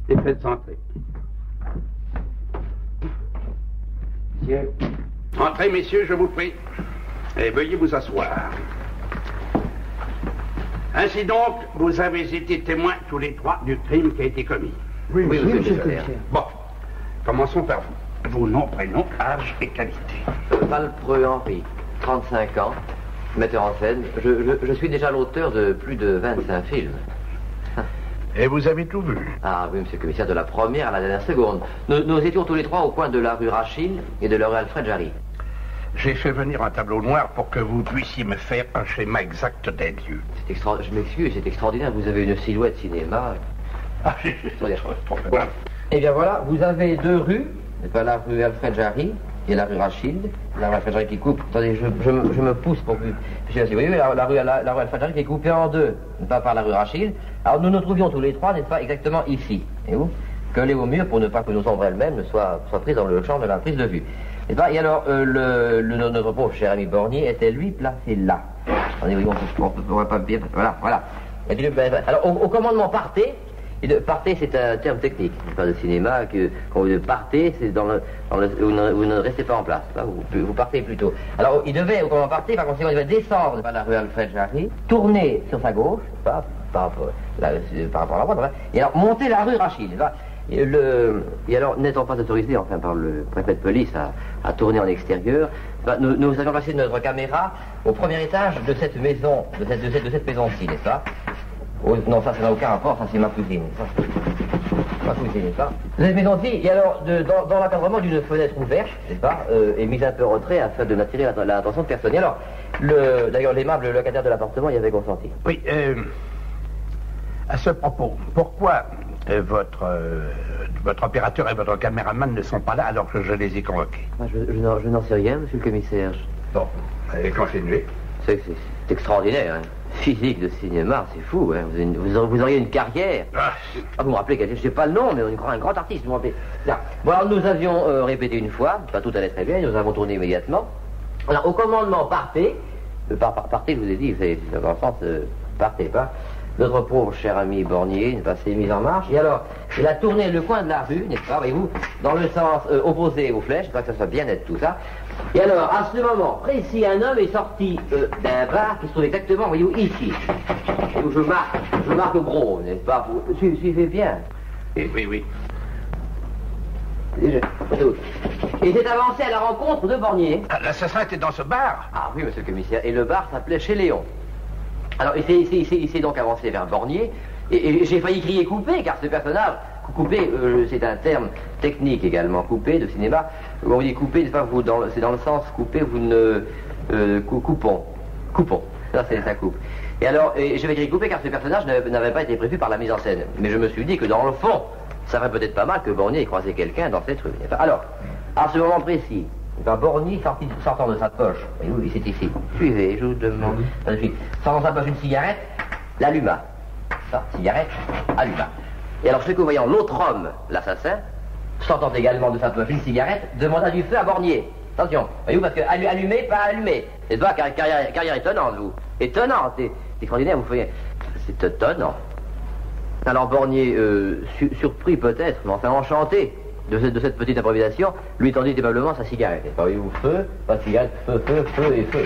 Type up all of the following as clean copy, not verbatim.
Et faites entrer. Monsieur. Entrez, messieurs, je vous prie. Et veuillez vous asseoir. Ainsi donc, vous avez été témoins tous les trois du crime qui a été commis. Oui, monsieur le commissaire. Bon, commençons par vous. Vos noms, prénoms, âge et qualité. Valpreux Henri, 35 ans, metteur en scène. Je suis déjà l'auteur de plus de 25 films. Et vous avez tout vu? Ah oui, monsieur le commissaire, de la première à la dernière seconde. Nous étions tous les trois au coin de la rue Rachil et de la rue Alfred Jarry. J'ai fait venir un tableau noir pour que vous puissiez me faire un schéma exact des lieux. Je m'excuse, c'est extraordinaire. Vous avez une silhouette cinéma. Ah, voilà. Eh bien voilà, vous avez deux rues, pas la rue Alfred Jarry et la rue Rachid. La rue Alfred Jarry qui coupe. Attendez, je me pousse pour que vous voyez la rue Alfred Jarry qui est coupée en deux, pas par la rue Rachid. Alors nous nous trouvions tous les trois, n'est-ce pas, exactement ici. Et où que l'est au mur pour ne pas que nos ombres elles-mêmes soient prises dans le champ de la prise de vue. Et alors, notre pauvre cher ami Bornier était, lui, placé là. Attendez, voyons, on va pas bien... Voilà. Alors, au commandement partez, partez, c'est un terme technique, pas de cinéma, quand vous partez, c'est vous ne restez pas en place, vous partez plutôt. Alors, il devait, au commandement partez, par conséquent, il devait descendre par la rue Alfred Jarry, tourner sur sa gauche, par rapport à la droite, et alors monter la rue Rachid. Et alors, n'étant pas autorisé, enfin, par le préfet de police à tourner en extérieur, nous avions placé notre caméra au premier étage de cette maison, de cette maison-ci, n'est-ce pas? Non, ça n'a aucun rapport, ça c'est ma cousine, ma cousine, n'est-ce pas? Cette maison-ci, et alors, dans l'encadrement d'une fenêtre ouverte, n'est-ce pas, et mise un peu en retrait afin de n'attirer l'attention de personne. Et alors, d'ailleurs, l'aimable locataire de l'appartement y avait consenti. Oui, à ce propos, pourquoi votre opérateur et votre caméraman ne sont pas là alors que je les ai convoqués? Je n'en sais rien, monsieur le commissaire. Bon, continuez. C'est extraordinaire, hein. Physique de cinéma, c'est fou, hein. Vous auriez une carrière. Vous me rappelez, je ne sais pas le nom, mais un grand artiste, vous me rappelez. Bon, alors nous avions répété une fois, pas tout allait très bien, nous avons tourné immédiatement. Alors, au commandement, partez. Partez, je vous ai dit, c'est dans le sens, partez pas. Notre pauvre cher ami Bornier s'est mis en marche. Et alors, il a tourné le coin de la rue, n'est-ce pas, voyez-vous, dans le sens opposé aux flèches, pas que ça soit bien net tout ça. Et alors, à ce moment précis, un homme est sorti d'un bar qui se trouve exactement, voyez-vous, ici. Et où je marque gros, n'est-ce pas? Suivez bien. Oui. Et s'est avancé à la rencontre de Bornier. Ah, l'assassin était dans ce bar? Ah oui, monsieur le commissaire. Et le bar s'appelait Chez Léon. Alors, il s'est donc avancé vers Bornier, et j'ai failli crier coupé, car ce personnage, coupé, c'est un terme technique également, coupé de cinéma. Quand vous dites coupé, c'est dans le sens coupé, vous ne... coupons. Ça, ça coupe. Et alors, je vais crier coupé, car ce personnage n'avait pas été prévu par la mise en scène. Mais je me suis dit que dans le fond, ça serait peut-être pas mal que Bornier ait croisé quelqu'un dans cette rue. Alors, à ce moment précis, Bornier sortant de sa poche, et oui, c'est ici. Suivez, je vous demande. Sortant de sa poche une cigarette, l'alluma. Cigarette, alluma. Et alors, ce que voyant l'autre homme, l'assassin, sortant également de sa poche une cigarette, demanda du feu à Bornier. Attention, voyez-vous, parce que allumer, pas allumer. C'est pas carrière étonnante, vous. Étonnante, c'est extraordinaire, vous faites. C'est étonnant. Alors Bornier, surpris peut-être, mais enfin enchanté de cette petite improvisation, lui tendit aimablement sa cigarette. Voyez-vous, feu, pas de cigarette, feu et feu.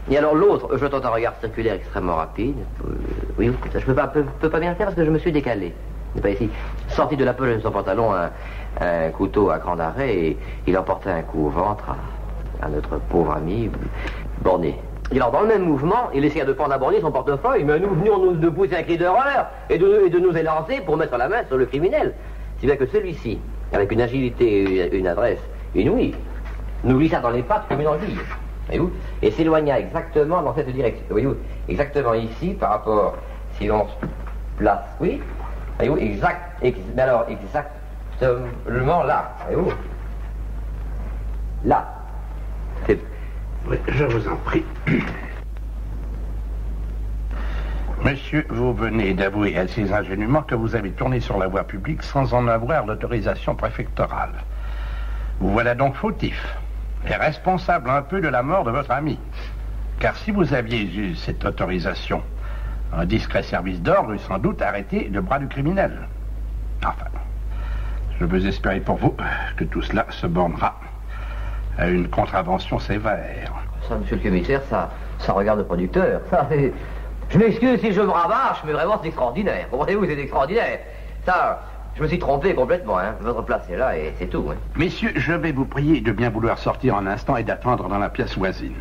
Et alors l'autre, jetant un regard circulaire extrêmement rapide, oui, je peux pas bien le faire parce que je me suis décalé. n'est pas ici, sorti de la poche de son pantalon un couteau à grand arrêt et il emportait un coup au ventre à notre pauvre ami Bornier. Et alors, dans le même mouvement, il essaya de prendre à Bornier son portefeuille, mais nous venions de pousser un cri d'horreur et de nous élancer pour mettre la main sur le criminel. Si bien que celui-ci, avec une agilité et une adresse inouïe, nous glissa dans les pattes comme une anguille. Voyez-vous, et s'éloigna exactement dans cette direction. Voyez-vous, exactement ici, par rapport, si l'on se place, oui, voyez-vous, mais alors exactement là, voyez-vous, là. C'est... Oui, je vous en prie. Monsieur, vous venez d'avouer assez ingénument que vous avez tourné sur la voie publique sans en avoir l'autorisation préfectorale. Vous voilà donc fautif et responsable un peu de la mort de votre ami. Car si vous aviez eu cette autorisation, un discret service d'ordre eût sans doute arrêté le bras du criminel. Enfin, je veux espérer pour vous que tout cela se bornera à une contravention sévère. Ça, monsieur le commissaire, ça regarde le producteur. Ça, je m'excuse si je me rabâche, mais vraiment c'est extraordinaire. Comprenez-vous, c'est extraordinaire. Ça, je me suis trompé complètement, hein. Votre place est là et c'est tout, hein. Messieurs, je vais vous prier de bien vouloir sortir un instant et d'attendre dans la pièce voisine.